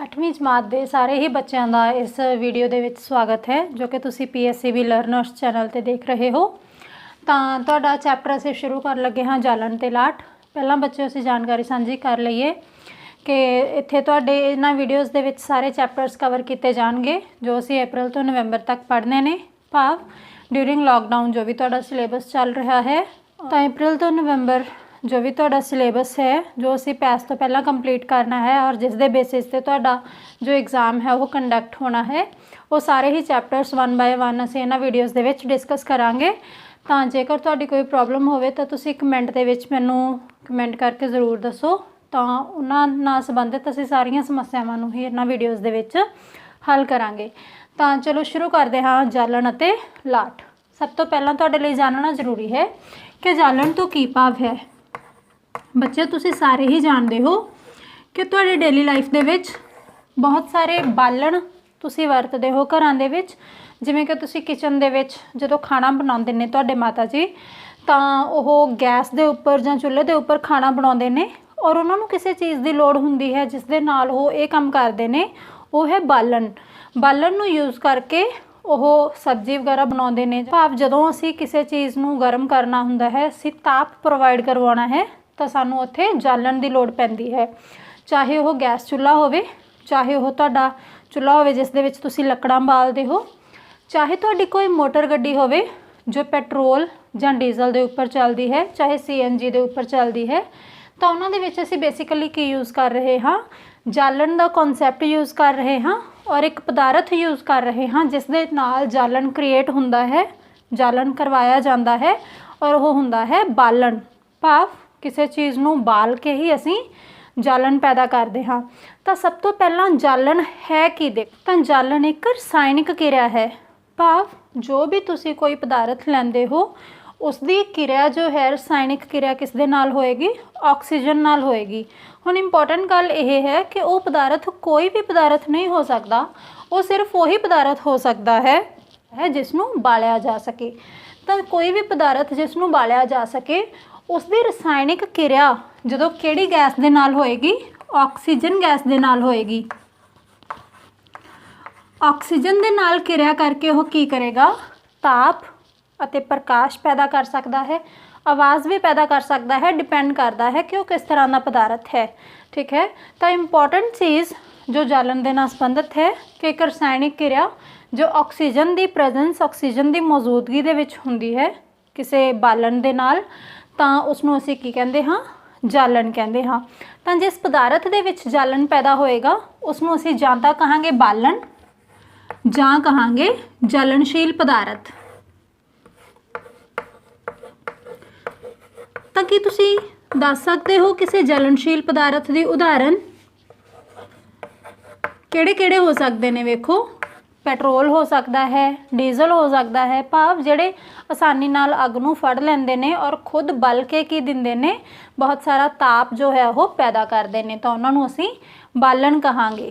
8ਵੀਂ ਜਮਾਤ ਦੇ ਸਾਰੇ ਹੀ ਬੱਚਿਆਂ ਦਾ ਇਸ ਵੀਡੀਓ ਦੇ ਵਿੱਚ ਸਵਾਗਤ ਹੈ ਜੋ ਕਿ ਤੁਸੀਂ PSCB ਲਰਨਰਸ ਚੈਨਲ ਤੇ ਦੇਖ ਰਹੇ ਹੋ। ਤਾਂ ਤੁਹਾਡਾ ਚੈਪਟਰ ਅਸੀਂ ਸ਼ੁਰੂ ਕਰਨ ਲੱਗੇ ਹਾਂ ਜਾਲਣ ਤੇ ਲਾਟ। ਪਹਿਲਾਂ ਬੱਚਿਓ ਅਸੀਂ ਜਾਣਕਾਰੀ ਸਾਂਝੀ ਕਰ ਲਈਏ ਕਿ ਇੱਥੇ ਤੁਹਾਡੇ ਇਹਨਾਂ ਵੀਡੀਓਜ਼ ਦੇ ਵਿੱਚ ਸਾਰੇ ਚੈਪਟਰਸ ਕਵਰ ਕੀਤੇ ਜਾਣਗੇ ਜੋ ਅਸੀਂ ਅਪ੍ਰੈਲ ਤੋਂ ਨਵੰਬਰ ਤੱਕ ਪੜ੍ਹਨੇ ਨੇ, ਭਾਵ ਡਿਊਰਿੰਗ ਲੋਕਡਾਊਨ ਜੋ ਵੀ ਤੁਹਾਡਾ ਸਿਲੇਬਸ ਚੱਲ ਰਿਹਾ ਹੈ। ਤਾਂ ਅਪ੍ਰੈਲ ਤੋਂ ਨਵੰਬਰ जो भी तुहाडा सिलेबस है जो असी पैस तो पहला कंप्लीट करना है और जिस दे बेसिस ते तुहाडा जो एग्ज़ाम है वो कंडक्ट होना है, वो सारे ही चैप्टर्स 1 बाय 1 असी इन्हां वीडियोज़ दे विच डिस्कस करांगे। तो जेकर तुहाडी कोई प्रॉब्लम होवे तो तुसी कमेंट दे विच मैनूं कमेंट करके ज़रूर दसो। तो उन्हां नाल संबंधित असी सारियां समस्यावां नूं ही इन्हां वीडियोज़ दे विच हल करांगे। तो चलो शुरू करते हाँ जालण अते लाट। सब तो पहलां तुहाडे लई जानना जरूरी है कि जालण तो की भाव है। बच्चे तुसी सारे ही जानते हो कि तुहाडे डेली लाइफ दे विच बहुत सारे बालण तुसी वरतदे हो घरां दे विच, जिवें कि तुसी किचन दे विच जदों खाना बनाउंदे ने तुहाडे माता जी तां ओह गैस दे उपर जां चुल्हे दे उपर खाना बनाउंदे ने और उन्हां नूं किसी चीज़ की लोड़ हुंदी है जिस दे नाल ओह इह काम करदे ने, ओह है बालण। बालण नूं यूज़ करके ओह सब्जी वगैरह बनाउंदे ने, भाव जदों असीं किसी चीज़ नूं गर्म करना हुंदा है, असीं ताप प्रोवाइड करवाउणा है तो सानू उत्थे जालण की लोड़ पैंदी है। चाहे वह गैस चुल्हा होवे, चाहे वह तुहाडा चुल्हा होवे जिस दे विच तुसीं लकड़ां बालदे हो, चाहे तुहाडी कोई मोटर गड्डी होवे जो पेट्रोल जां डीजल दे उपर चलदी है, चाहे CNG दे उपर चलदी है, तो उन्हां दे विच असीं बेसिकली की यूज़ कर रहे हाँ, जालण दा कॉन्सैप्ट यूज़ कर रहे हाँ और एक पदार्थ यूज़ कर रहे हाँ जिस दे नाल जालण क्रिएट हुंदा है, जालण करवाया जाता है और वह हुंदा है बालण। भाव किसी चीज़ नूं बाल के ही असी जालण पैदा करते हाँ। तो सब तो पहला जालण है कि देख, तो जालण एक रसायनिक क्रिया है। भाव जो भी तुसी कोई पदार्थ लैंदे हो उसकी क्रिया जो है रसायनिक क्रिया किस दे नाल होएगी, ऑक्सीजन नाल होएगी। हुण इंपॉर्टेंट गल यह है कि वह पदार्थ कोई भी पदार्थ नहीं हो सकता, वो सिर्फ वही पदार्थ हो सकता है जिसनों बालिया जा सके। तो कोई भी पदार्थ जिसनों बालिया जा सके उसकी रसायनिक क्रिया जदों किहड़ी गैस दे नाल होएगी, ऑक्सीजन गैस दे नाल होएगी। ऑक्सीजन दे नाल क्रिया करके वह की करेगा, ताप अते प्रकाश पैदा कर सकता है, आवाज़ भी पैदा कर सकता है, डिपेंड करता है कि वह किस तरह का पदार्थ है। ठीक है, तो इंपॉर्टेंट चीज़ जो जालण दे नाल संबंधित है कि एक रसायनिक क्रिया जो ऑक्सीजन की प्रेजेंस, ऑक्सीजन की मौजूदगी दे विच हुंदी है किसी बालण दे नाल, ਤਾਂ ਉਸਨੂੰ ਅਸੀਂ ਕੀ ਕਹਿੰਦੇ ਹਾਂ, ਜਾਲਣ ਕਹਿੰਦੇ ਹਾਂ। ਤਾਂ ਜਿਸ ਪਦਾਰਥ ਦੇ ਵਿੱਚ ਜਾਲਣ ਪੈਦਾ ਹੋਏਗਾ ਉਸਨੂੰ ਅਸੀਂ ਜਾਂ ਤਾਂ ਕਹਾਂਗੇ ਬਾਲਣ ਜਾਂ ਕਹਾਂਗੇ ਜਲਣਸ਼ੀਲ ਪਦਾਰਥ। ਤਾਂ ਕੀ ਤੁਸੀਂ ਦੱਸ ਸਕਦੇ ਹੋ ਕਿਸੇ ਜਲਣਸ਼ੀਲ ਪਦਾਰਥ ਦੀ ਉਦਾਹਰਨ ਕਿਹੜੇ-ਕਿਹੜੇ ਹੋ ਸਕਦੇ ਨੇ? ਵੇਖੋ, ਪੈਟਰੋਲ हो सकता है, डीजल हो सकता है, भाव ਜਿਹੜੇ आसानी नाल अग नूं फड़ लेंदे ने और खुद बल के की दिंदे ने, बहुत सारा ताप जो है वो पैदा करते हैं, तो उन्होंने असीं बालण कहांगे।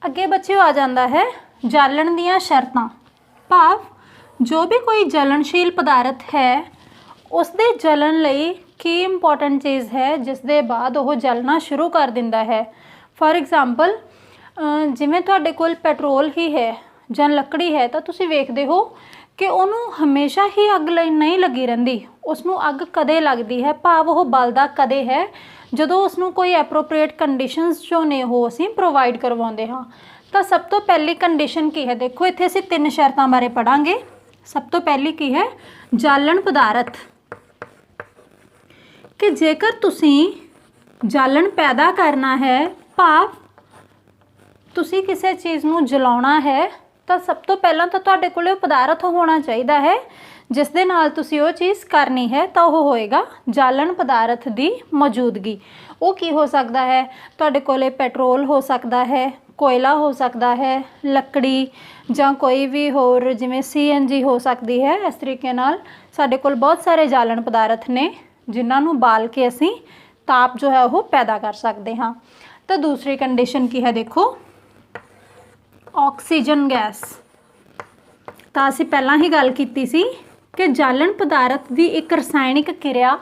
अगे बच्चों आ जाता है जालण दीयां शर्तां। भाव जो भी कोई जलनशील पदार्थ है उसदे जलन लई की इंपॉर्टेंट चीज़ है जिस दे बाद वो जलना शुरू कर दिंदा है। फॉर एग्जाम्पल जिवें तुहाडे कोल पेट्रोल ही है ਜਾਂ ਲੱਕੜੀ ਹੈ ਤਾਂ ਤੁਸੀਂ ਵੇਖਦੇ ਹੋ ਕਿ ਉਹਨੂੰ ਹਮੇਸ਼ਾ ਹੀ ਅੱਗ ਨਹੀਂ ਲੱਗੀ ਰਹਿੰਦੀ, ਉਸਨੂੰ ਅੱਗ ਕਦੇ ਲੱਗਦੀ ਹੈ, ਭਾਵ ਉਹ ਬਲਦਾ ਕਦੇ ਹੈ ਜਦੋਂ ਉਸਨੂੰ ਕੋਈ ਐਪਰੋਪਰੀਏਟ ਕੰਡੀਸ਼ਨਸ ਜੋ ਨੇ ਉਹ ਅਸੀਂ ਪ੍ਰੋਵਾਈਡ ਕਰਵਾਉਂਦੇ ਹਾਂ। ਤਾਂ ਸਭ ਤੋਂ ਪਹਿਲੀ ਕੰਡੀਸ਼ਨ ਕੀ ਹੈ? ਦੇਖੋ ਇੱਥੇ ਅਸੀਂ 3 ਸ਼ਰਤਾਂ ਬਾਰੇ ਪੜਾਂਗੇ। ਸਭ ਤੋਂ ਪਹਿਲੀ ਕੀ ਹੈ? ਜਾਲਣ ਪਦਾਰਥ, ਕਿ ਜੇਕਰ ਤੁਸੀਂ ਜਾਲਣ ਪੈਦਾ ਕਰਨਾ ਹੈ, ਭਾਵ ਤੁਸੀਂ ਕਿਸੇ ਚੀਜ਼ ਨੂੰ ਜਲਾਉਣਾ ਹੈ, ਤਾਂ ਸਭ ਤੋਂ ਪਹਿਲਾਂ ਤਾਂ ਤੁਹਾਡੇ ਕੋਲ ਉਹ ਪਦਾਰਥ ਹੋਣਾ ਚਾਹੀਦਾ ਹੈ ਜਿਸ ਦੇ ਨਾਲ ਤੁਸੀਂ ਉਹ ਚੀਜ਼ ਕਰਨੀ ਹੈ, ਤਾਂ ਉਹ ਹੋਏਗਾ ਜਾਲਣ ਪਦਾਰਥ ਦੀ ਮੌਜੂਦਗੀ। ਉਹ ਕੀ ਹੋ ਸਕਦਾ ਹੈ? ਤੁਹਾਡੇ ਕੋਲੇ ਪੈਟਰੋਲ ਹੋ ਸਕਦਾ ਹੈ, ਕੋਇਲਾ ਹੋ ਸਕਦਾ ਹੈ, ਲੱਕੜੀ ਜਾਂ ਕੋਈ ਵੀ ਹੋਰ ਜਿਵੇਂ CNG ਹੋ ਸਕਦੀ ਹੈ। ਇਸ ਤਰੀਕੇ ਨਾਲ ਸਾਡੇ ਕੋਲ ਬਹੁਤ ਸਾਰੇ ਜਾਲਣ ਪਦਾਰਥ ਨੇ ਜਿਨ੍ਹਾਂ ਨੂੰ ਬਾਲ ਕੇ ਅਸੀਂ ਤਾਪ ਜੋ ਹੈ ਉਹ ਪੈਦਾ ਕਰ ਸਕਦੇ ਹਾਂ। ਤਾਂ ਦੂਸਰੀ ਕੰਡੀਸ਼ਨ ਕੀ ਹੈ? ਦੇਖੋ, ऑक्सीजन गैस। तो असी पहला ही गल की कि जालण पदार्थ की एक रसायनिक क्रिया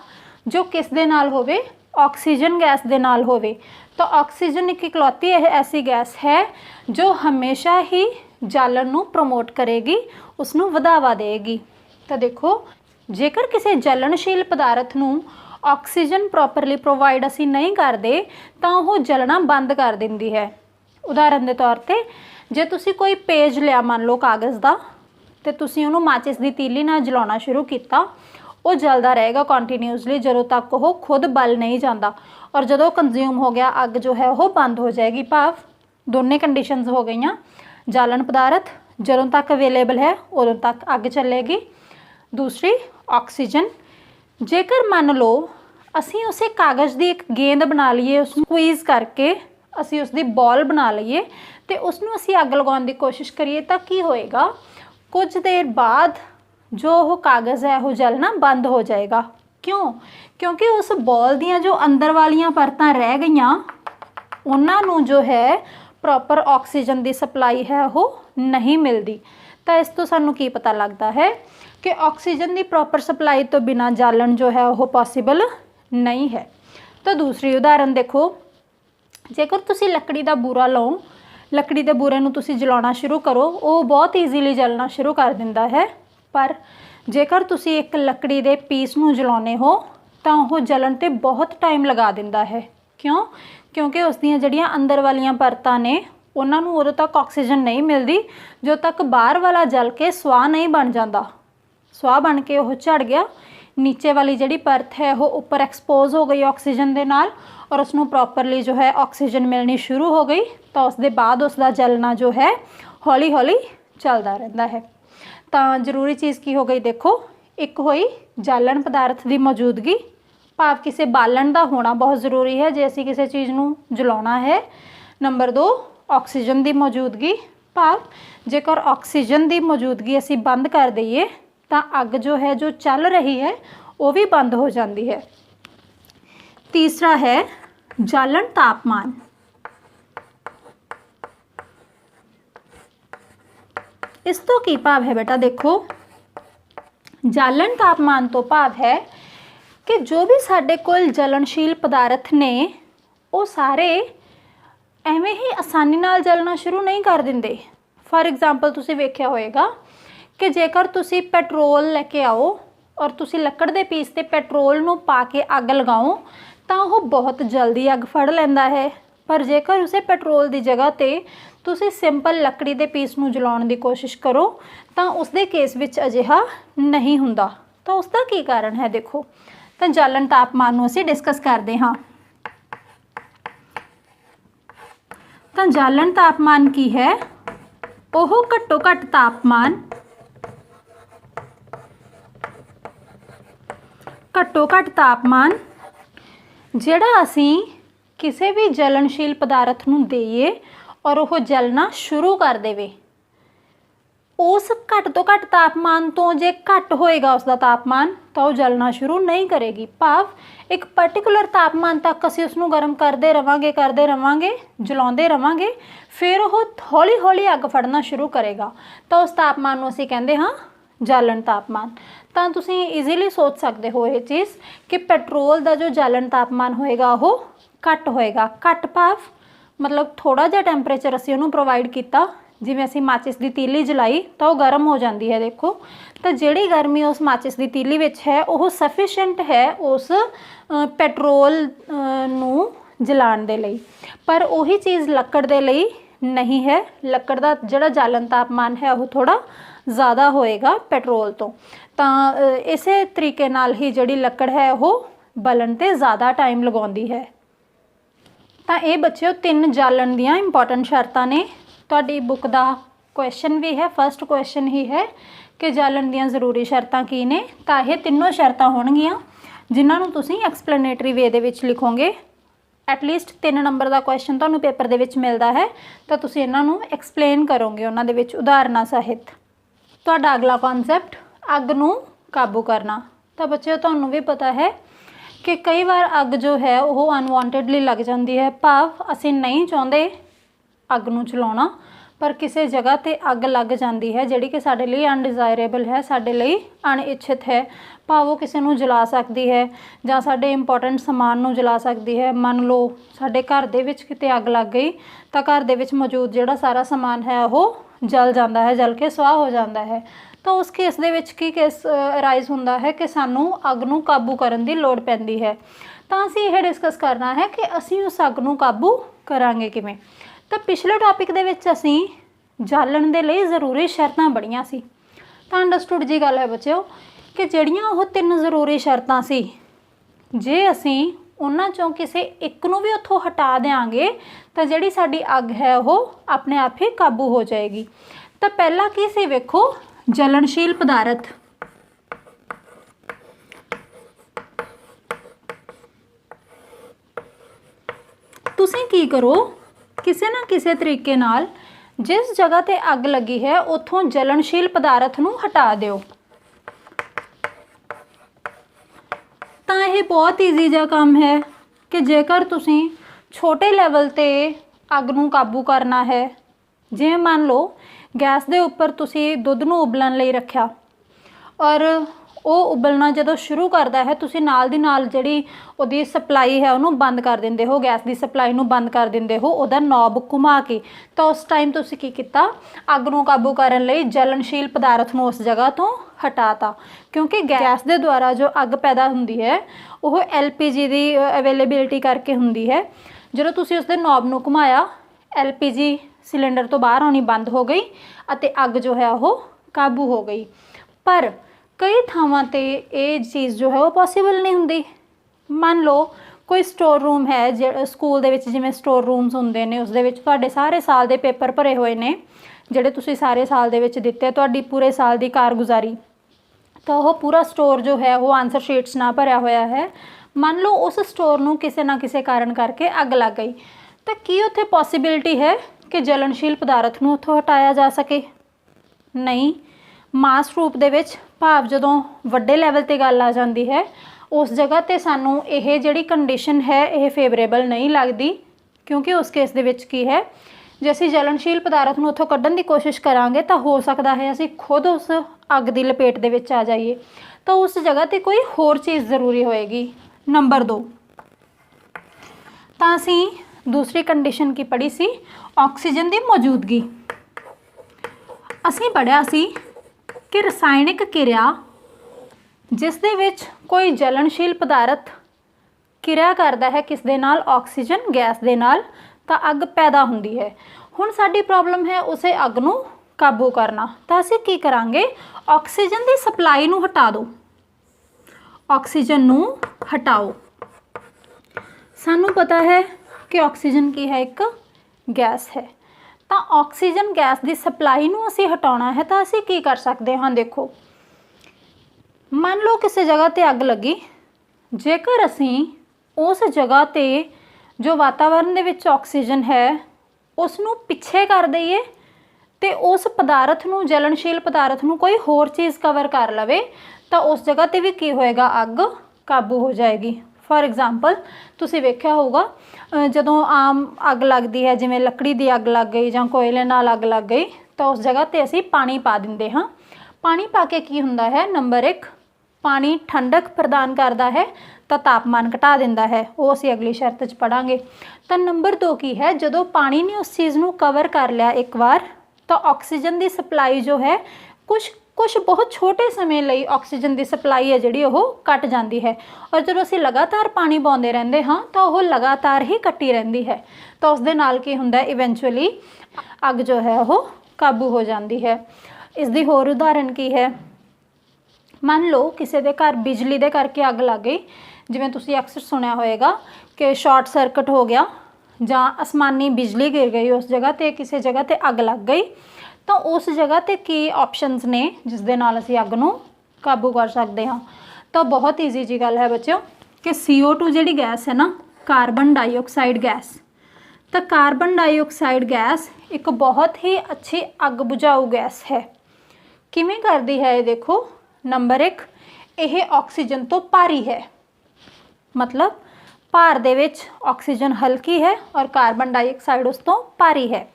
जो किस दे नाल होवे, ऑक्सीजन गैस दे नाल होवे। तो ऑक्सीजन एक इकलौती ऐसी गैस है जो हमेशा ही जालन नूं प्रमोट करेगी, उसनूं वधावा देगी। तो देखो जेकर किसी जलनशील पदार्थ नूं ऑक्सीजन प्रॉपरली प्रोवाइड असी नहीं करते तो वह जलना बंद कर दिंदी है। उदाहरण के तौर पर जे तुसी कोई पेज लिया मान लो कागज़ का, तो तुसी उन्होंने माचिस की तीली नाल जलाना शुरू किया, वो जलता रहेगा कॉन्टीन्यूसली ਜਦੋਂ तक वो खुद बल नहीं जाता, और जो कंज्यूम हो गया अग जो है वो बंद हो जाएगी। भाव दोनों कंडीशनस हो गई। जालन पदार्थ ਜਦੋਂ तक अवेलेबल है उदों तक अग चलेगी। दूसरी ऑक्सीजन, जेकर मान लो असी उसे कागज़ की एक गेंद बना लीए, उस स्क्वीज़ करके असी उसकी बॉल बना लीए तो उसनों असी अग लगाने की कोशिश करिए तो की होएगा, कुछ देर बाद जो वो कागज़ है वो जलना बंद हो जाएगा। क्यों? क्योंकि उस बॉल दियाँ जो अंदर वालियाँ परतां रह गईयां उन्होंने जो है प्रॉपर ऑक्सीजन की सप्लाई है वो नहीं मिलती। तो इस तो सानू की पता लगता है कि ऑक्सीजन की प्रॉपर सप्लाई तो बिना जालन जो है वो पॉसीबल नहीं है। तो दूसरी उदाहरण देखो, जेकर तुसी लकड़ी का बूरा लो, लकड़ी के बूरे नूं तुसी जलाना शुरू करो, वो बहुत ईजीली जलना शुरू कर दिंदा है। पर जेकर तुसी एक लकड़ी के पीस नूं जलाने हो तो वह जलन ते बहुत टाइम लगा दिंदा है। क्यों? क्योंकि उसदियां जड़ियां अंदर वालियां परतां ने उन्होंने उदों तक ऑक्सीजन नहीं मिलती जो तक बाहर वाला जल के स्वाह नहीं बन जाता। स्वाह बन के वह झड़ गया, नीचे वाली जिहड़ी परत है वो ऊपर एक्सपोज हो गई ऑक्सीजन के नाल, और उसनों प्रॉपरली जो है ऑक्सीजन मिलनी शुरू हो गई। तो उसके बाद उसका जलना जो है हौली हौली चलता रहता है। तो जरूरी चीज़ की हो गई, देखो एक हुई जालन पदार्थ की मौजूदगी, भाव किसी बालन का होना बहुत ज़रूरी है जे असी किसी चीज़ नूं जलाउणा है। नंबर 2 ऑक्सीजन की मौजूदगी, भाव जेकर ऑक्सीजन की मौजूदगी असी बंद कर दईए तो अग जो है जो चल रही है वो भी बंद हो जाती है। तीसरा है जालन तापमान। इस तो की भाव है बेटा, देखो जालन तापमान तो भाव है कि जो भी साडे कोल जलनशील पदार्थ ने वो सारे एवें ही आसानी नाल जलना शुरू नहीं कर देंदे। फॉर एग्जाम्पल तुसी वेख्या होएगा कि जेकर तुसी पेट्रोल लेके आओ और तुसी लकड़ दे पीस ते पेट्रोल नूं पा के अग लगाओ तो वह बहुत जल्दी अग फड़ लैंदा है। पर जेकर उसे पेट्रोल की जगह ते तुसी सिंपल लकड़ी के पीस नूं जलाउण की कोशिश करो तो उसके केस विच अजिहा नहीं हुंदा। तो उसका की कारण है देखो। तो जालन तापमान नूं असीं डिस्कस करते हाँ। तो जालन तापमान की है, ओह घट्टो घट तापमान, घट्टो घट तापमान जिहड़ा असीं किसी भी जलनशील पदार्थ नूं देईए और वह जलना शुरू कर देवे, उस घट तो घट तापमान तो जे घट होएगा उसका तापमान तो वह जलना शुरू नहीं करेगी। भाव एक पर्टिकुलर तापमान तक असीं उसनूं गर्म करते रहांगे जलाउंदे रहांगे, फिर वह हौली हौली अग फड़ना शुरू करेगा। तो उस तापमान नूं असीं कहंदे हाँ जालन तापमान। तो तुसीं ईजीली सोच सकते हो ये चीज़ कि पेट्रोल का जो जालन तापमान होएगा वो घट होएगा। घट भाव मतलब थोड़ा जिहा टैंपरेचर असीं उहनूं प्रोवाइड किया, जिवें असीं माचिस की तीली जलाई तो वह गर्म हो जाती है। देखो तो जिहड़ी गर्मी उस माचिस की तीली विच है वह सफिशेंट है उस पेट्रोल नूं जलाउण दे लई, पर उही चीज़ लकड़ दे लई नहीं है। लकड़ का जिहड़ा जालन तापमान है वह थोड़ा ज़्यादा होएगा पेट्रोल तो इस तरीके नाल ही जिहड़ी लकड़ है वह बलन ते ज़्यादा टाइम लगाउंदी है। तो ये बच्चों 3 जालन दियाँ इंपॉर्टेंट शर्तां ने। तुहाडी बुक का क्वेश्चन भी है, फर्स्ट क्वेश्चन ही है कि जालन दियाँ जरूरी शर्तां की ने। तो ये तीनों शर्तां होणगियां जिन्हां नूं तुसीं एक्सप्लेनेटरी वे दे विच लिखोगे। एटलीस्ट 3 नंबर का क्वेश्चन तुहानूं पेपर दे विच मिलदा है तो तुसीं इन्हां नूं एक्सप्लेन करोगे उन्हां दे विच उदाहरणां सहित। तुहाडा अगला कॉन्सैप्ट अग नूं काबू करना। तो बच्चों तुहानूं भी पता है कि कई बार अग जो है वो अनवांटेडली लग जाती है, भाव असीं नहीं चाहुंदे अग नूं चलाउणा, पर किसी जगह ते अग लग जाती है जिहड़ी कि साडे लई अनडिजायरेबल है, साडे लई अणइच्छित है, भाव वो किसी नूं जला सकती है जां साडे इंपोर्टेंट समान नूं जला सकती है। मान लो साडे घर दे विच किते अग लग गई तो घर दे विच मौजूद जिहड़ा सारा समान है वो जल जाता है, जल के सुआह हो जाता है। तो उस केस दे विच की केस अराइज हुंदा है कि सानू अग नूं काबू करन दी लोड़ पैंदी है। तो असीं यह डिस्कस करना है कि असीं उस अग नूं काबू करांगे किवें। तो पिछले टॉपिक दे विच असीं जालण दे लई ज़रूरी शर्तां पढ़ीआं सी। तो अंडरस्टूड जी गल है बच्चों कि जिहड़ियां ओह 3 ज़रूरी शर्तां सी, जे असीं उन्हां चों किसी एक नूं भी उत्थों हटा देंगे तो जिहड़ी साडी अग है वह अपने आप ही काबू हो जाएगी। तो पहला की सी वेखो, जलनशील पदार्थ। तुसीं की करो, किसी ना किसी तरीके नाल जिस जगह ते अग लगी है उत्थों जलनशील पदार्थ नूं हटा दिओ। तो यह बहुत ईजी जिहा काम है कि जेकर तुसीं छोटे लैवल ते अग नूं काबू करना है, जिवें मान लो गैस दे उपर तुसीं दुध नूं उबलण लई रखिया और वो उबलना जदों शुरू करता है, तुसीं नाल दी नाल जिहड़ी उहदी सप्लाई है उहनूं बंद कर दिंदे हो, गैस की सप्लाई नूं बंद कर दिंदे हो उहदा नॉब घुमा के। तो उस टाइम तुसीं की कीता, अग नूं काबू करन लई जलनशील पदार्थ नूं उस जगह तो हटाता, क्योंकि गैस के द्वारा जो अग पैदा होंदी है वो LPG की अवेलेबिलिटी करके होंदी है। जो तुसीं उसदे नॉब नूं घुमाया, LPG सिलेंडर तो बाहर आनी बंद हो गई अते अग जो है वो काबू हो गई। पर कई थावां ते ये चीज़ जो है वो पॉसीबल नहीं हुंदी। मान लो कोई स्टोर रूम है, जो स्कूल दे विच जिवें स्टोर रूम्स हुंदे ने, उस दे विच तुहाडे सारे साल दे पेपर भरे हुए ने, जिहड़े तुसीं सारे साल दे विच दित्ते, तुहाडी पूरे साल दी कारगुजारी, तो वह पूरा स्टोर जो है वो आंसर शीट्स ना भरिया होया है। मान लो उस स्टोर नूं किसी ना किसी कारण करके अग लग गई, तो की उत्थे पॉसीबिलिटी है कि जलनशील पदार्थ नूं उत्थों हटाया जा सके? नहीं। मास रूप दे विच भाव जदों वड्डे लैवल ते गल आ जांदी है, उस जगह ते सानू यह जिहड़ी कंडीशन है यह फेवरेबल नहीं लगती, क्योंकि उस केस दे विच की है, जे असीं जलनशील पदार्थ नूं उत्थों कड्ढण दी कोशिश करांगे तो हो सकता है असीं खुद उस अग की लपेट दे विच आ जाइए। तो उस जगह ते कोई होर चीज़ ज़रूरी होएगी। नंबर 2, तो असीं दूसरी कंडीशन की पढ़ी सी, ऑक्सीजन की मौजूदगी। असीं पढ़िया सी कि रसायनिक किरिया जिस दे विच कोई जलनशील पदार्थ किरिया करता है किस दे नाल, ऑक्सीजन गैस दे नाल, तो अग पैदा हुंदी है। हुण साडी प्रॉब्लम है उसे अग नूं काबू करना। तो असीं की करांगे, ऑक्सीजन की सप्लाई नूं हटा दो, ऑक्सीजन नूं हटाओ। सानू पता है कि ऑक्सीजन की है, एक गैस है। तो ऑक्सीजन गैस की सप्लाई नूं असीं हटाउणा है, तो असीं की कर सकते हाँ? देखो, मान लो किसी जगह ते अग लगी, जेकर असीं उस जगह ते जो वातावरण दे विच ऑक्सीजन है उसनूं पिछे कर दईए ते उस पदार्थ नूं, जलनशील पदार्थ नूं कोई होर चीज़ कवर कर लवे, तो उस जगह ते भी की होएगा, अग काबू हो जाएगी। फॉर एग्जाम्पल तुसीं वेख्या होगा जदों आम अग लगती है, जिवें लकड़ी की अग लग गई जां कोयले नाल अग लग गई, तो उस जगह ते असीं पानी पा दिंदे हाँ। पानी पा के की हुंदा है, नंबर 1 पानी ठंडक प्रदान करता है तो तापमान घटा दिंदा है, वो असीं अगली शर्त च पढ़ांगे। तो नंबर 2 की है, जदों पानी ने उस चीज़ नूं कवर कर लिया एक बार, तो ऑक्सीजन की सप्लाई जो है कुछ बहुत छोटे समय लई ऑक्सीजन की सप्लाई है जिहड़ी वो घट जाती है, और जब असीं लगातार पानी पाउंदे रहिंदे हाँ तो वह लगातार ही घटी रहिंदी है। तो उसदे नाल की हुंदा है, इवेंचुअली अग जो है वो काबू हो जाती है। इसदी होर उदाहरण की है, मान लो किसी के घर बिजली के करके अग लग गई, जिवें तुसीं अक्सर सुनिया होएगा कि शॉर्ट सर्किट हो गया जां आसमानी बिजली गिर गई उस जगह ते, किसी जगह ते अग लग गई, तो उस जगह ते की ऑप्शनस ने जिस दे नाल असीं अग नूं काबू कर सकते हाँ? तो बहुत ईजी जी गल है बच्चों कि CO2 जिहड़ी गैस है ना, कार्बन डाइऑक्साइड गैस, तो कार्बन डाइऑक्साइड गैस एक बहुत ही अच्छी अग बुझाऊ गैस है। किवें करदी है ये देखो, नंबर 1 यह ऑक्सीजन तो भारी है, मतलब भार दे विच ऑक्सीजन हल्की है और कार्बन डाइऑक्साइड उस तो भारी है।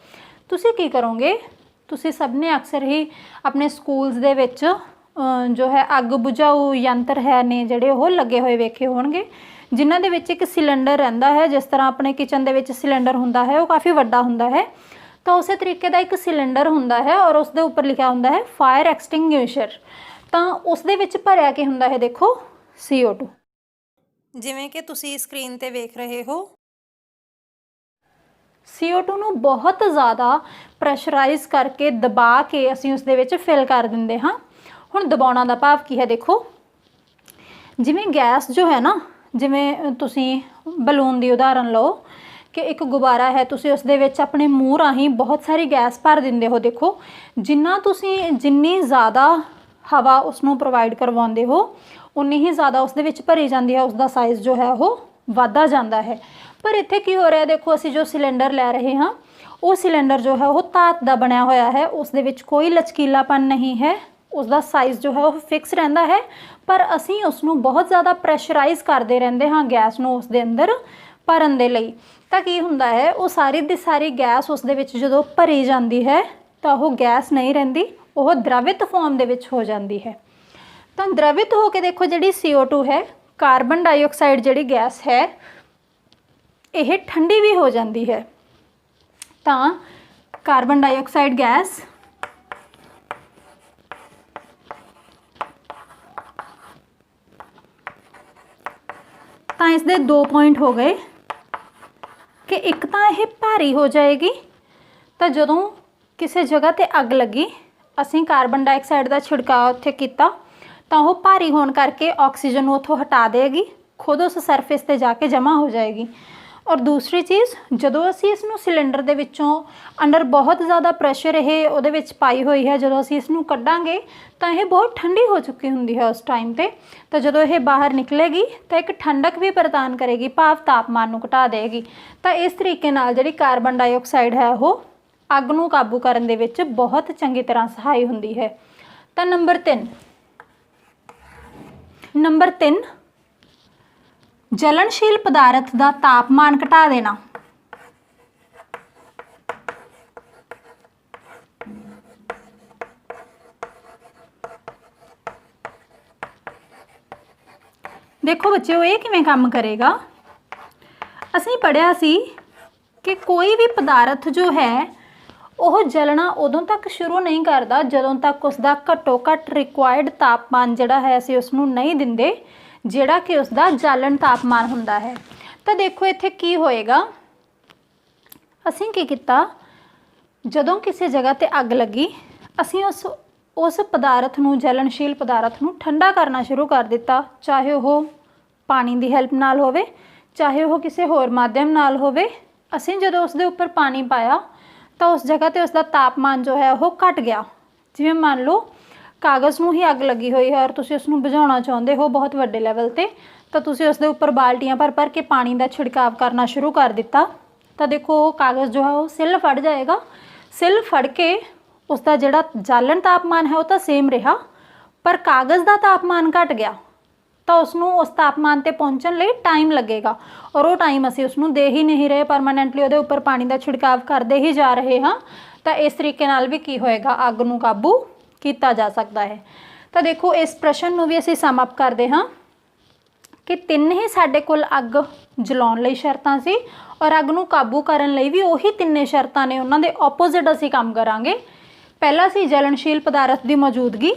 ਤੁਸੀਂ ਕੀ ਕਰੋਗੇ, ਤੁਸੀਂ ਸਭ ਨੇ ਅਕਸਰ ਹੀ ਆਪਣੇ ਸਕੂਲਸ ਦੇ ਵਿੱਚ ਜੋ ਹੈ ਅੱਗ ਬੁਝਾਊ ਯੰਤਰ ਹੈ ਨੇ ਜਿਹੜੇ ਉਹ ਲੱਗੇ ਹੋਏ ਵੇਖੇ ਹੋਣਗੇ, ਜਿਨ੍ਹਾਂ ਦੇ ਵਿੱਚ ਇੱਕ ਸਿਲੰਡਰ ਰਹਿੰਦਾ ਹੈ। ਜਿਸ ਤਰ੍ਹਾਂ ਆਪਣੇ ਕਿਚਨ ਦੇ ਵਿੱਚ ਸਿਲੰਡਰ ਹੁੰਦਾ ਹੈ, ਉਹ ਕਾफ़ੀ ਵੱਡਾ ਹੁੰਦਾ ਹੈ, ਤਾਂ ਉਸੇ ਤਰੀਕੇ ਦਾ ਇੱਕ ਸਿਲੰਡਰ ਹੁੰਦਾ ਹੈ ਔਰ ਉਸ ਦੇ ਉੱਪਰ ਲਿਖਿਆ ਹੁੰਦਾ ਹੈ ਫਾਇਰ ਐਕਸਟਿੰਗੁਇਸ਼ਰ। ਤਾਂ ਉਸ ਦੇ ਵਿੱਚ ਭਰਿਆ ਕੀ ਹੁੰਦਾ ਹੈ, ਦੇਖੋ CO2। ਜਿਵੇਂ ਕਿ ਤੁਸੀਂ ਸਕਰੀਨ ਤੇ ਵੇਖ ਰਹੇ ਹੋ, CO2 ਨੂੰ ਬਹੁਤ ਜ਼ਿਆਦਾ ਪ੍ਰੈਸ਼ਰਾਈਜ਼ ਕਰਕੇ ਦਬਾ ਕੇ ਅਸੀਂ ਉਸ ਦੇ ਵਿੱਚ ਫਿਲ ਕਰ ਦਿੰਦੇ ਹਾਂ। ਹੁਣ ਦਬਾਉਣਾ ਦਾ ਭਾਵ ਕੀ ਹੈ, ਦੇਖੋ ਜਿਵੇਂ ਗੈਸ ਜੋ ਹੈ ਨਾ, ਜਿਵੇਂ ਤੁਸੀਂ ਬਲੂਨ ਦੀ ਉਦਾਹਰਨ ਲਓ ਕਿ ਇੱਕ ਗੁਬਾਰਾ ਹੈ, ਤੁਸੀਂ ਉਸ ਦੇ ਵਿੱਚ ਆਪਣੇ ਮੂੰਹ ਰਾਹੀਂ ਬਹੁਤ ਸਾਰੀ ਗੈਸ ਭਰ ਦਿੰਦੇ ਹੋ। ਦੇਖੋ ਜਿੰਨੀ ਜ਼ਿਆਦਾ ਹਵਾ ਉਸ ਨੂੰ ਪ੍ਰੋਵਾਈਡ ਕਰਵਾਉਂਦੇ ਹੋ, ਉਨੀ ਹੀ ਜ਼ਿਆਦਾ ਉਸ ਦੇ ਵਿੱਚ ਭਰੀ ਜਾਂਦੀ ਹੈ, ਉਸ ਦਾ ਸਾਈਜ਼ ਜੋ ਹੈ ਉਹ ਵੱਧਦਾ ਜਾਂਦਾ ਹੈ। ਪਰ ਇੱਥੇ ਕੀ ਹੋ ਰਿਹਾ, ਦੇਖੋ ਅਸੀਂ ਜੋ ਸਿਲੰਡਰ ਲੈ ਰਹੇ ਹਾਂ, ਉਹ ਸਿਲੰਡਰ ਜੋ ਹੈ ਉਹ ਧਾਤ ਦਾ ਬਣਿਆ ਹੋਇਆ ਹੈ, ਉਸ ਦੇ ਵਿੱਚ ਕੋਈ ਲਚਕੀਲਾਪਨ ਨਹੀਂ ਹੈ, ਉਸ ਦਾ ਸਾਈਜ਼ ਜੋ ਹੈ ਉਹ ਫਿਕਸ ਰਹਿੰਦਾ ਹੈ। ਪਰ ਅਸੀਂ ਉਸ ਨੂੰ ਬਹੁਤ ਜ਼ਿਆਦਾ ਪ੍ਰੈਸ਼ਰਾਈਜ਼ ਕਰਦੇ ਰਹਿੰਦੇ ਹਾਂ ਗੈਸ ਨੂੰ ਉਸ ਦੇ ਅੰਦਰ ਭਰਨ ਦੇ ਲਈ। ਤਾਂ ਕੀ ਹੁੰਦਾ ਹੈ, ਉਹ ਸਾਰੀ ਦੀ ਸਾਰੀ ਗੈਸ ਉਸ ਦੇ ਵਿੱਚ ਜਦੋਂ ਭਰੀ ਜਾਂਦੀ ਹੈ ਤਾਂ ਉਹ ਗੈਸ ਨਹੀਂ ਰਹਿੰਦੀ, ਉਹ ਦ੍ਰਵਿਤ ਫਾਰਮ ਦੇ ਵਿੱਚ ਹੋ ਜਾਂਦੀ ਹੈ। ਤਾਂ ਦ੍ਰਵਿਤ ਹੋ ਕੇ ਦੇਖੋ ਜਿਹੜੀ CO2 ਹੈ, ਕਾਰਬਨ ਡਾਈਆਕਸਾਈਡ ਜਿਹੜੀ ਗੈਸ ਹੈ, ਇਹ ਠੰਡੀ ਵੀ ਹੋ ਜਾਂਦੀ ਹੈ। ਤਾਂ ਕਾਰਬਨ ਡਾਈਆਕਸਾਈਡ ਗੈਸ ਤਾਂ ਇਸ ਦੇ ਦੋ ਪੁਆਇੰਟ ਹੋ ਗਏ ਕਿ ਇੱਕ ਤਾਂ ਇਹ ਭਾਰੀ ਹੋ ਜਾਏਗੀ, ਤਾਂ ਜਦੋਂ ਕਿਸੇ ਜਗ੍ਹਾ ਤੇ ਅੱਗ ਲੱਗੀ, ਅਸੀਂ ਕਾਰਬਨ ਡਾਈਆਕਸਾਈਡ ਦਾ ਛਿੜਕਾਅ ਉੱਥੇ ਕੀਤਾ ਤਾਂ ਉਹ ਭਾਰੀ ਹੋਣ ਕਰਕੇ ਆਕਸੀਜਨ ਨੂੰ ਉੱਥੋਂ ਹਟਾ ਦੇਗੀ, ਖੁਦ ਉਸ ਸਰਫੇਸ ਤੇ ਜਾ ਕੇ ਜਮ੍ਹਾਂ ਹੋ ਜਾਏਗੀ। ਔਰ ਦੂਸਰੀ ਚੀਜ਼, ਜਦੋਂ ਅਸੀਂ ਇਸ ਨੂੰ ਸਿਲੰਡਰ ਦੇ ਵਿੱਚੋਂ ਅੰਡਰ ਬਹੁਤ ਜ਼ਿਆਦਾ ਪ੍ਰੈਸ਼ਰ ਇਹ ਉਹਦੇ ਵਿੱਚ ਪਾਈ ਹੋਈ ਹੈ, ਜਦੋਂ ਅਸੀਂ ਇਸ ਨੂੰ ਕੱਢਾਂਗੇ ਤਾਂ ਇਹ ਬਹੁਤ ਠੰਡੀ ਹੋ ਚੁੱਕੀ ਹੁੰਦੀ ਹੈ ਉਸ ਟਾਈਮ ਤੇ। ਤਾਂ ਜਦੋਂ ਇਹ ਬਾਹਰ ਨਿਕਲੇਗੀ ਤਾਂ ਇੱਕ ਠੰਡਕ ਵੀ ਪ੍ਰਦਾਨ ਕਰੇਗੀ, ਭਾਵ ਤਾਪਮਾਨ ਨੂੰ ਘਟਾ ਦੇਗੀ। ਤਾਂ ਇਸ ਤਰੀਕੇ ਨਾਲ ਜਿਹੜੀ ਕਾਰਬਨ ਡਾਈਆਕਸਾਈਡ ਹੈ ਉਹ ਅੱਗ ਨੂੰ ਕਾਬੂ ਕਰਨ ਦੇ ਵਿੱਚ ਬਹੁਤ ਚੰਗੀ ਤਰ੍ਹਾਂ ਸਹਾਈ ਹੁੰਦੀ ਹੈ। ਤਾਂ ਨੰਬਰ 3 ਜਲਣਸ਼ੀਲ ਪਦਾਰਥ ਦਾ ਤਾਪਮਾਨ ਘਟਾ ਦੇਣਾ। ਦੇਖੋ ਬੱਚਿਓ, ਇਹ ਕਿਵੇਂ ਕੰਮ ਕਰੇਗਾ। ਅਸੀਂ ਪੜ੍ਹਿਆ ਸੀ ਕਿ ਕੋਈ ਵੀ ਪਦਾਰਥ ਜੋ ਹੈ ਉਹ ਜਲਣਾ ਉਦੋਂ ਤੱਕ ਸ਼ੁਰੂ ਨਹੀਂ ਕਰਦਾ ਜਦੋਂ ਤੱਕ ਉਸ ਦਾ ਘੱਟੋ ਘੱਟ ਰਿਕੁਆਇਰਡ ਤਾਪਮਾਨ ਜਿਹੜਾ ਹੈ ਅਸੀਂ ਉਸ ਨੂੰ ਨਹੀਂ ਦਿੰਦੇ, ਜਿਹੜਾ ਕਿ ਉਸ ਦਾ ਜਾਲਣ ਤਾਪਮਾਨ ਹੁੰਦਾ ਹੈ। ਤਾਂ ਦੇਖੋ ਇੱਥੇ ਕੀ ਹੋਏਗਾ, ਅਸੀਂ ਕੀ ਕੀਤਾ, ਜਦੋਂ ਕਿਸੇ ਜਗ੍ਹਾ ਤੇ ਅੱਗ ਲੱਗੀ, ਅਸੀਂ ਉਸ ਪਦਾਰਥ ਨੂੰ, ਜਲਣਸ਼ੀਲ ਪਦਾਰਥ ਨੂੰ ਠੰਡਾ ਕਰਨਾ ਸ਼ੁਰੂ ਕਰ ਦਿੱਤਾ, ਚਾਹੇ ਉਹ ਪਾਣੀ ਦੀ ਹੈਲਪ ਨਾਲ ਹੋਵੇ, ਚਾਹੇ ਉਹ ਕਿਸੇ ਹੋਰ ਮਾਧਿਅਮ ਨਾਲ ਹੋਵੇ। ਅਸੀਂ ਜਦੋਂ ਉਸ ਦੇ ਉੱਪਰ ਪਾਣੀ ਪਾਇਆ ਤਾਂ ਉਸ ਜਗ੍ਹਾ ਤੇ ਉਸ ਦਾ ਤਾਪਮਾਨ ਜੋ ਹੈ ਉਹ ਘਟ ਗਿਆ। ਜਿਵੇਂ ਮੰਨ ਲਓ ਕਾਗਜ਼ ਨੂੰ ਹੀ ਅੱਗ ਲੱਗੀ ਹੋਈ ਹੈ ਔਰ ਤੁਸੀਂ ਉਸ ਨੂੰ ਬੁਝਾਉਣਾ ਚਾਹੁੰਦੇ ਹੋ ਬਹੁਤ ਵੱਡੇ ਲੈਵਲ ਤੇ, ਤਾਂ ਤੁਸੀਂ ਉਸ ਦੇ ਉੱਪਰ ਬਾਲਟੀਆਂ ਭਰ ਕੇ ਪਾਣੀ ਦਾ ਛਿੜਕਾਅ ਕਰਨਾ ਸ਼ੁਰੂ ਕਰ ਦਿੱਤਾ। ਤਾਂ ਦੇਖੋ ਉਹ ਕਾਗਜ਼ ਜੋ ਹੈ ਉਹ ਸਿੱਲ ਫੜ ਜਾਏਗਾ। ਸਿੱਲ ਫੜ ਕੇ ਉਸ ਦਾ ਜਿਹੜਾ ਜਾਲਣ ਤਾਪਮਾਨ ਹੈ ਉਹ ਤਾਂ ਸੇਮ ਰਿਹਾ, ਪਰ ਕਾਗਜ਼ ਦਾ ਤਾਪਮਾਨ ਘਟ ਗਿਆ। ਤਾਂ ਉਸ ਨੂੰ ਉਸ ਤਾਪਮਾਨ ਤੇ ਪਹੁੰਚਣ ਲਈ ਟਾਈਮ ਲੱਗੇਗਾ, ਔਰ ਉਹ ਟਾਈਮ ਅਸੀਂ ਉਸ ਨੂੰ ਦੇ ਹੀ ਨਹੀਂ ਰਹੇ, ਪਰਮਾਨੈਂਟਲੀ ਉਹਦੇ ਉੱਪਰ ਪਾਣੀ ਦਾ ਛਿੜਕਾਅ ਕਰਦੇ ਹੀ ਜਾ ਰਹੇ ਹਾਂ। ਤਾਂ ਇਸ ਤਰੀਕੇ ਨਾਲ ਵੀ ਕੀ ਹੋਏਗਾ, ਅੱਗ ਨੂੰ ਕਾਬੂ ਕੀਤਾ ਜਾ ਸਕਦਾ ਹੈ। ਤਾਂ ਦੇਖੋ ਇਸ ਪ੍ਰਸ਼ਨ ਨੂੰ ਵੀ ਅਸੀਂ ਸਮ ਅਪ ਕਰਦੇ ਹਾਂ ਕਿ 3 ਹੀ ਸਾਡੇ ਕੋਲ ਅੱਗ ਜਲਾਉਣ ਲਈ ਸ਼ਰਤਾਂ ਸੀ, ਔਰ ਅੱਗ ਨੂੰ ਕਾਬੂ ਕਰਨ ਲਈ ਵੀ ਉਹੀ 3 ਸ਼ਰਤਾਂ ਨੇ, ਉਹਨਾਂ ਦੇ ਆਪੋਜ਼ਿਟ ਅਸੀਂ ਕੰਮ ਕਰਾਂਗੇ। ਪਹਿਲਾ ਸੀ ਜਲਣਸ਼ੀਲ ਪਦਾਰਥ ਦੀ ਮੌਜੂਦਗੀ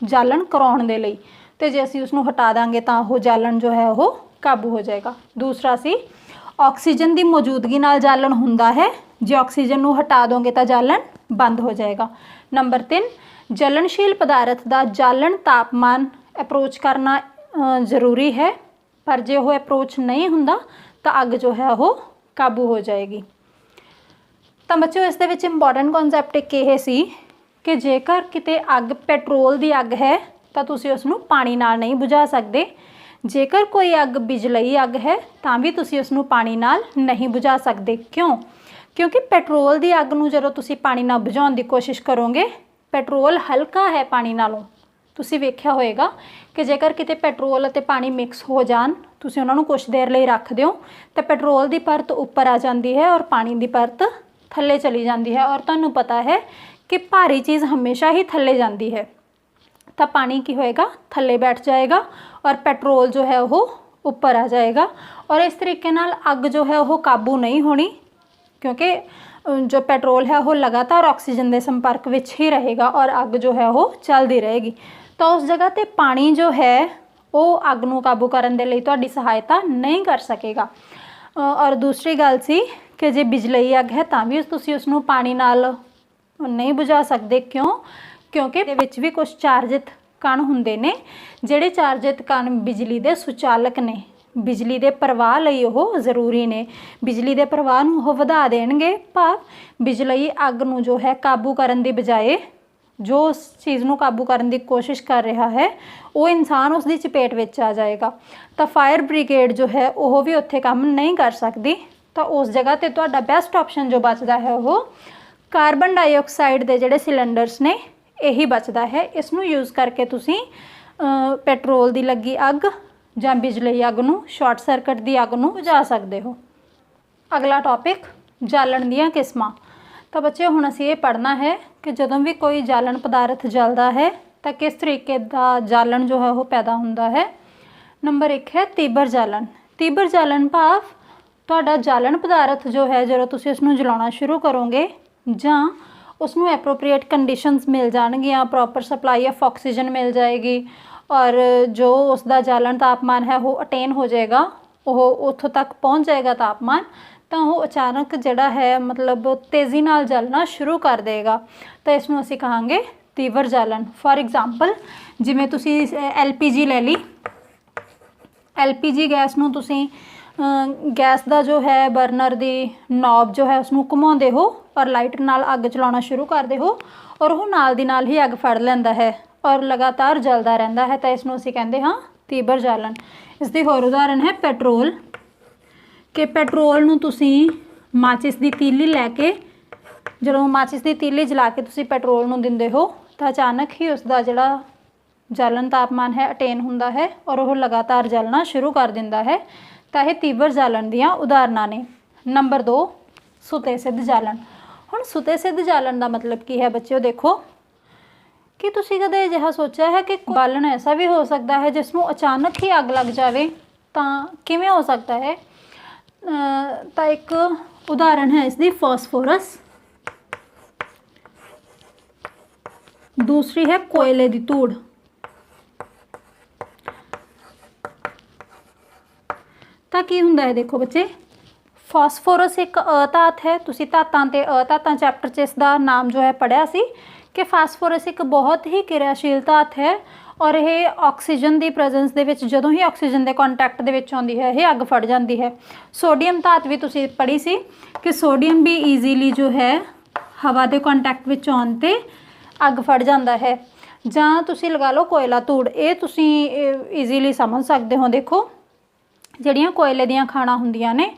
ਜਾਲਣ ਕਰਾਉਣ ਦੇ ਲਈ, ਤੇ ਜੇ ਅਸੀਂ ਉਸ ਨੂੰ ਹਟਾ ਦਾਂਗੇ ਤਾਂ ਉਹ ਜਾਲਣ ਜੋ ਹੈ ਉਹ ਕਾਬੂ ਹੋ ਜਾਏਗਾ। ਦੂਸਰਾ ਸੀ ਆਕਸੀਜਨ ਦੀ ਮੌਜੂਦਗੀ ਨਾਲ ਜਾਲਣ ਹੁੰਦਾ ਹੈ, ਜੇ ਆਕਸੀਜਨ ਨੂੰ ਹਟਾ ਦੋਗੇ ਤਾਂ ਜਾਲਣ ਬੰਦ ਹੋ ਜਾਏਗਾ। ਨੰਬਰ 3 ਜਲਣਸ਼ੀਲ ਪਦਾਰਥ ਦਾ ਜਾਲਣ ਤਾਪਮਾਨ ਅਪਰੋਚ ਕਰਨਾ ਜ਼ਰੂਰੀ ਹੈ, ਪਰ ਜੇ ਉਹ ਅਪਰੋਚ ਨਹੀਂ ਹੁੰਦਾ ਤਾਂ ਅੱਗ ਜੋ ਹੈ ਉਹ ਕਾਬੂ ਹੋ ਜਾਏਗੀ। ਤਾਂ ਬੱਚਿਓ ਇਸ ਦੇ ਵਿੱਚ ਇੰਪੋਰਟੈਂਟ ਕਨਸੈਪਟ ਇੱਕ ਇਹ ਸੀ ਕਿ ਜੇਕਰ ਕਿਤੇ ਅੱਗ ਪੈਟਰੋਲ ਦੀ ਅੱਗ ਹੈ ਤਾਂ ਤੁਸੀਂ ਉਸ ਨੂੰ ਪਾਣੀ ਨਾਲ ਨਹੀਂ ਬੁਝਾ ਸਕਦੇ। ਜੇਕਰ ਕੋਈ ਅੱਗ ਬਿਜਲਈ ਅੱਗ ਹੈ ਤਾਂ ਵੀ ਤੁਸੀਂ ਉਸ ਨੂੰ ਪਾਣੀ ਨਾਲ ਨਹੀਂ ਬੁਝਾ ਸਕਦੇ। ਕਿਉਂਕਿ ਪੈਟਰੋਲ ਦੀ ਅੱਗ ਨੂੰ ਜਦੋਂ ਤੁਸੀਂ ਪਾਣੀ ਨਾਲ ਬੁਝਾਉਣ ਦੀ ਕੋਸ਼ਿਸ਼ ਕਰੋਗੇ, ਪੈਟਰੋਲ ਹਲਕਾ ਹੈ ਪਾਣੀ ਨਾਲੋਂ। ਤੁਸੀਂ ਵੇਖਿਆ ਹੋਏਗਾ ਕਿ ਜੇਕਰ ਕਿਤੇ ਪੈਟਰੋਲ ਅਤੇ ਪਾਣੀ ਮਿਕਸ ਹੋ ਜਾਣ, ਤੁਸੀਂ ਉਹਨਾਂ ਨੂੰ ਕੁਛ ਦੇਰ ਲਈ ਰੱਖ ਦਿਓ ਤਾਂ ਪੈਟਰੋਲ ਦੀ ਪਰਤ ਉੱਪਰ ਆ ਜਾਂਦੀ ਹੈ ਔਰ ਪਾਣੀ ਦੀ ਪਰਤ थल्ले चली जाती है। और तुहानू पता है कि भारी चीज़ हमेशा ही थल्ले जाती है, तो पानी की होएगा थल्ले बैठ जाएगा और पेट्रोल जो है वो ऊपर आ जाएगा। और इस तरीके नाल अग जो है वो काबू नहीं होनी, क्योंकि जो पेट्रोल है वो लगातार ऑक्सीजन के संपर्क में ही रहेगा और अग जो है वो चलती रहेगी। तो उस जगह ते पानी जो है वो अग नूं काबू करन दे लई तुहाडी सहायता नहीं कर सकेगा। और दूसरी गल सी कि जे बिजलई अग है तां भी तुसीं उसनूं पानी नाल नहीं बुझा सकते। क्यों? क्योंकि इहदे विच भी कुछ चार्जित कण हुंदे ने, जिहड़े चार्जित कण बिजली दे सुचालक ने, बिजली दे प्रवाह लई ओह ज़रूरी ने। बिजली दे प्रवाह नूं ओह वधा देणगे, भाव बिजलई अग नूं जो है काबू करन दी बजाए जो उस चीज़ नूं काबू करन दी कोशिश कर रहा है वो इंसान उसकी चपेट विच आ जाएगा। तो फायर ब्रिगेड जो है वह भी उत्थे काम नहीं कर सकती। तो उस जगह ते तुहाडा बेस्ट ऑप्शन जो बचदा है वो कार्बन डाइऑक्साइड के जिहड़े सिलेंडर्स ने यही बचदा है। इसनूं यूज़ करके तुसीं पेट्रोल की लगी अग जां बिजली अग नूं, शॉर्ट सर्किट की अग नूं बुझा सकते हो। अगला टॉपिक जालन दीयां किस्मां। तो बच्चे हुण असीं ये पढ़ना है कि जदों भी कोई जालन पदार्थ जलदा है तो किस तरीके का जालन जो है वो पैदा हुंदा है। नंबर 1 है तीबर जालन। तीबर जालन भाव तुहाडा जालन पदार्थ जो है जो तुसीं उसनूं जलाउणा शुरू करोगे जां उसनूं एप्रोप्रिएट कंडीशनस मिल जाणगियां, प्रॉपर सप्लाई ऑफ ऑक्सीजन मिल जाएगी और जो उसका जालन तापमान है वो अटेन हो जाएगा, वो उत्थों तक पहुँच जाएगा तापमान, तो वो अचानक जिहड़ा है मतलब तेज़ी नाल जलना शुरू कर देगा। तो इसनूं असीं कहांगे तीवर जालन। फॉर एग्जाम्पल जिवें तुसीं LPG ले ली, LPG गैस नूं तुसीं गैस का जो है बर्नर दी नॉब जो है उसनूं घुमाउंदे हो और लाइटर नाल अग चलाउणा शुरू करदे हो और वो नाल दी नाल ही अग फड़ लैंदा है और लगातार जलदा रहिंदा है। तो इसनूं असीं कहंदे हां तीबर जालन। इसदी होर उदाहरण है पेट्रोल, कि पेट्रोल नूं तुसीं माचिस की तीली लैके जदों माचिस की तीली जला के तुसीं पेट्रोल नूं दिंदे हो तो अचानक ही उसका जिहड़ा जालन तापमान है अटेन हुंदा है और वह लगातार जलना शुरू कर दिंदा है। तो यह तीबर जालन दीयां उदाहरणां ने। नंबर 2 सुते सिद्ध जालन। हुण सुते सिद्ध जालन का मतलब की है बच्चों, देखो कि तुसीं कदे अजिहा सोचा है कि बालन ऐसा भी हो सकता है जिसनूं अचानक ही अग लग जाए, तो किवें हो सकता है? तो एक उदाहरण है इसकी फास्फोरस, दूसरी है कोयले की धूड़। तो की हुंदा है देखो बच्चे, फास्फोरस एक अधात है। तुसीं धातां ते अधातां चैप्टर च इसका नाम जो है पढ़िया सी कि फास्फोरस एक बहुत ही किरियाशील धात है और यह ऑक्सीजन की प्रेजेंस दे विच जदों ही ऑक्सीजन के कॉन्टैक्ट दे विच आउंदी है यह अग फड़ जाती है। सोडियम धात भी तुसीं पढ़ी सी कि सोडियम भी ईजीली जो है हवा के कॉन्टैक्ट विच आउण ते अग फड़ जाता है। जां तुसीं लगा लो कोयला धूड़, ये तुसीं ईजीली समझ सकते हो। देखो जिहड़ियां कोयले दीयां खाणां हुंदियां ने,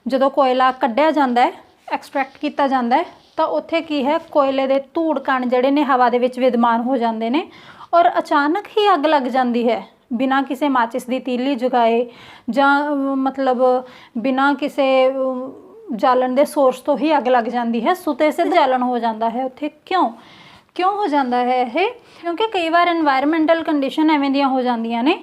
जदों कोयला कढ़िया जाता है, एक्सट्रैक्ट किया जाता है, तो उत्थे की है कोयले के धूड़ कण जिहड़े ने हवा दे विच विद्यमान हो जाते हैं और अचानक ही अग लग जाती है बिना किसी माचिस की तीली जगाए जां मतलब बिना किसी जालन के सोर्स तो ही अग लग जाती है। सुते सिद्ध जालन हो जाता है उत्थे। क्यों हो जाता है ये? क्योंकि कई बार एनवायरमेंटल कंडीशन एवें दियां हो जांदियां ने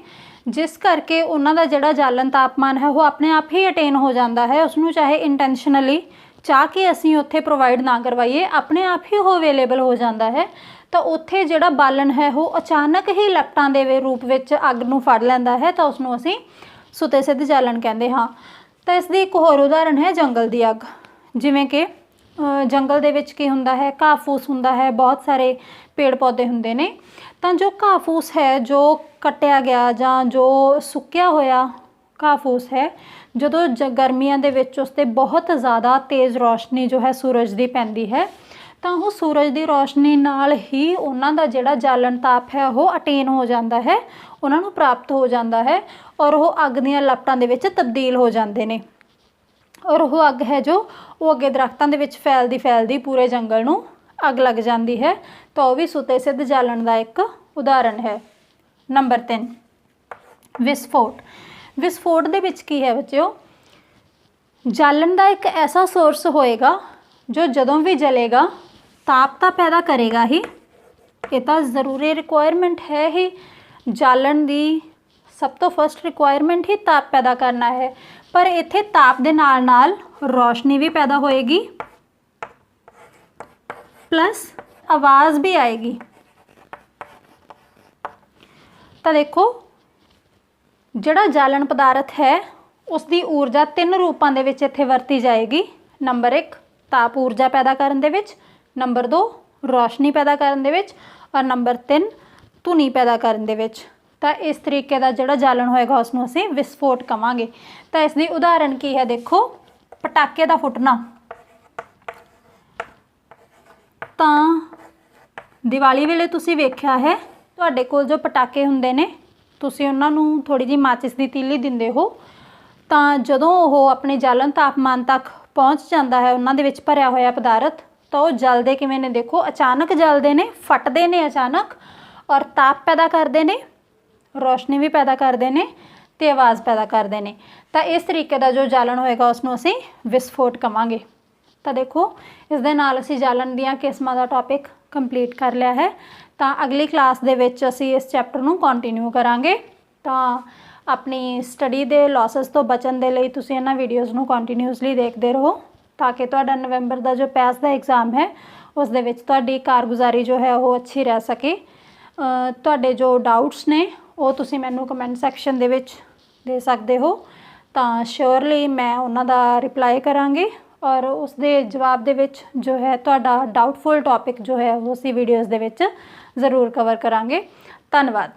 जिस करके उन्हां दा जिहड़ा जालन तापमान है वो अपने आप ही अटेन हो जाता है। उसनूं चाहे इंटेंशनली चाह के असीं उत्थे प्रोवाइड ना करवाइए, अपने आप ही वो अवेलेबल हो जाता है। तो उत्थे जिहड़ा बालन है वो अचानक ही लपटां दे रूप विच अग नूं फड़ लैंदा है, तो उसनूं असीं सुते सिद्ध जालन कहंदे हां। तो इसदी एक होर उदाहरण है जंगल दी अग। जिवें कि जंगल दे विच की हुंदा है, घाह फूस हुंदा है, बहुत सारे पेड़ पौधे हुंदे ने। तो जो घाह फूस है जो कट्टिया गया जां जो सुक्या होया घाह फूस है, जदों गर्मियां दे विच उस ते बहुत ज़्यादा तेज़ रोशनी जो है सूरज की पैंदी है, तो वो सूरज की रोशनी नाल ही उन्हां दा जिहड़ा जालन ताप है वो अटेन हो जाता है, उन्हां नूं प्राप्त हो जाता है और वो अग दीयां लपटां दे विच तब्दील हो जाते हैं। और वो अग है जो वो अगे दरख्तां दे विच फैलदी पूरे जंगल नूं अग लग जाती है। तो वह भी सुते सिद्ध जालन का एक उदाहरण है। नंबर 3 विस्फोट। विस्फोट दे विच की है बच्चों, जालन का एक ऐसा सोर्स होएगा ਜੋ ਜਦੋਂ ਵੀ ਜਲੇਗਾ ਤਾਪ ਤਾਂ ਪੈਦਾ ਕਰੇਗਾ ਹੀ, ਇਹ ਤਾਂ ਜ਼ਰੂਰੀ ਰਿਕੁਆਇਰਮੈਂਟ ਹੈ ਹੀ। ਜਾਲਣ ਦੀ ਸਭ ਤੋਂ ਫਸਟ ਰਿਕੁਆਇਰਮੈਂਟ ਹੀ ਤਾਪ ਪੈਦਾ ਕਰਨਾ ਹੈ, ਪਰ ਇੱਥੇ ਤਾਪ ਦੇ ਨਾਲ ਨਾਲ ਰੋਸ਼ਨੀ ਵੀ ਪੈਦਾ ਹੋਏਗੀ प्लस आवाज़ भी आएगी। तो देखो जिहड़ा जालन पदार्थ है उसकी ऊर्जा 3 रूपों के विच इत्थे वरती जाएगी। नंबर 1 ताप ऊर्जा पैदा करन दे विच, नंबर 2 रोशनी पैदा करन दे विच, और नंबर 3 धुनी पैदा करन दे विच। तो इस तरीके का जिहड़ा जालन होएगा उसनूं असीं विस्फोट कहांगे। तो इसकी उदाहरण की है, देखो पटाके का फुटना। ਤਾਂ ਦੀਵਾਲੀ ਵੇਲੇ ਤੁਸੀਂ ਵੇਖਿਆ ਹੈ ਤੁਹਾਡੇ ਕੋਲ ਜੋ ਪਟਾਕੇ ਹੁੰਦੇ ਨੇ ਤੁਸੀਂ ਉਹਨਾਂ ਨੂੰ ਥੋੜੀ ਜਿਹੀ ਮਾਚਿਸ ਦੀ ਤੀਲੀ ਦਿੰਦੇ ਹੋ, ਤਾਂ ਜਦੋਂ ਉਹ ਆਪਣੇ ਜਾਲਣ ਤਾਪਮਾਨ ਤੱਕ ਪਹੁੰਚ ਜਾਂਦਾ ਹੈ ਉਹਨਾਂ ਦੇ ਵਿੱਚ ਭਰਿਆ ਹੋਇਆ ਪਦਾਰਥ, ਤਾਂ ਉਹ ਜਲਦੇ ਕਿਵੇਂ ਨੇ, ਦੇਖੋ ਅਚਾਨਕ ਜਲਦੇ ਨੇ, ਫਟਦੇ ਨੇ ਅਚਾਨਕ, ਔਰ ਤਾਪ ਪੈਦਾ ਕਰਦੇ ਨੇ, ਰੋਸ਼ਨੀ ਵੀ ਪੈਦਾ ਕਰਦੇ ਨੇ ਤੇ ਆਵਾਜ਼ ਪੈਦਾ ਕਰਦੇ ਨੇ। ਤਾਂ ਇਸ ਤਰੀਕੇ ਦਾ ਜੋ ਜਾਲਣ ਹੋਏਗਾ ਉਸ ਨੂੰ ਅਸੀਂ ਵਿਸਫੋਟ ਕਹਾਂਗੇ। ਤਾਂ ਦੇਖੋ ਇਸ ਦੇ ਨਾਲ ਅਸੀਂ ਜਾਲਣ ਦੀਆਂ ਕਿਸਮਾਂ ਦਾ ਟੌਪਿਕ ਕੰਪਲੀਟ ਕਰ ਲਿਆ ਹੈ। ਤਾਂ ਅਗਲੀ ਕਲਾਸ ਦੇ ਵਿੱਚ ਅਸੀਂ ਇਸ ਚੈਪਟਰ ਨੂੰ ਕੰਟੀਨਿਊ ਕਰਾਂਗੇ। ਤਾਂ ਆਪਣੀ ਸਟੱਡੀ ਦੇ ਲੌਸਸ ਤੋਂ ਬਚਣ ਦੇ ਲਈ ਤੁਸੀਂ ਇਹਨਾਂ ਵੀਡੀਓਜ਼ ਨੂੰ ਕੰਟੀਨਿਊਸਲੀ ਦੇਖਦੇ ਰਹੋ, ਤਾਂ ਕਿ ਤੁਹਾਡਾ ਨਵੰਬਰ ਦਾ ਜੋ ਪੈਸ ਦਾ ਐਗਜ਼ਾਮ ਹੈ ਉਸ ਦੇ ਵਿੱਚ ਤੁਹਾਡੀ ਕਾਰਗੁਜ਼ਾਰੀ ਜੋ ਹੈ ਉਹ ਅੱਛੀ ਰਹਿ ਸਕੇ। ਤੁਹਾਡੇ ਜੋ ਡਾਊਟਸ ਨੇ ਉਹ ਤੁਸੀਂ ਮੈਨੂੰ ਕਮੈਂਟ ਸੈਕਸ਼ਨ ਦੇ ਵਿੱਚ ਦੇ ਸਕਦੇ ਹੋ, ਤਾਂ ਸ਼ੋਰਲੀ ਮੈਂ ਉਹਨਾਂ ਦਾ ਰਿਪਲਾਈ ਕਰਾਂਗੀ, ਔਰ ਉਸ ਦੇ ਜਵਾਬ ਦੇ ਵਿੱਚ ਜੋ ਹੈ ਤੁਹਾਡਾ ਡਾਊਟਫੁਲ ਟੌਪਿਕ ਜੋ ਹੈ ਉਹ ਅਸੀਂ ਵੀਡੀਓਜ਼ ਦੇ ਵਿੱਚ ਜ਼ਰੂਰ ਕਵਰ ਕਰਾਂਗੇ। ਧੰਨਵਾਦ।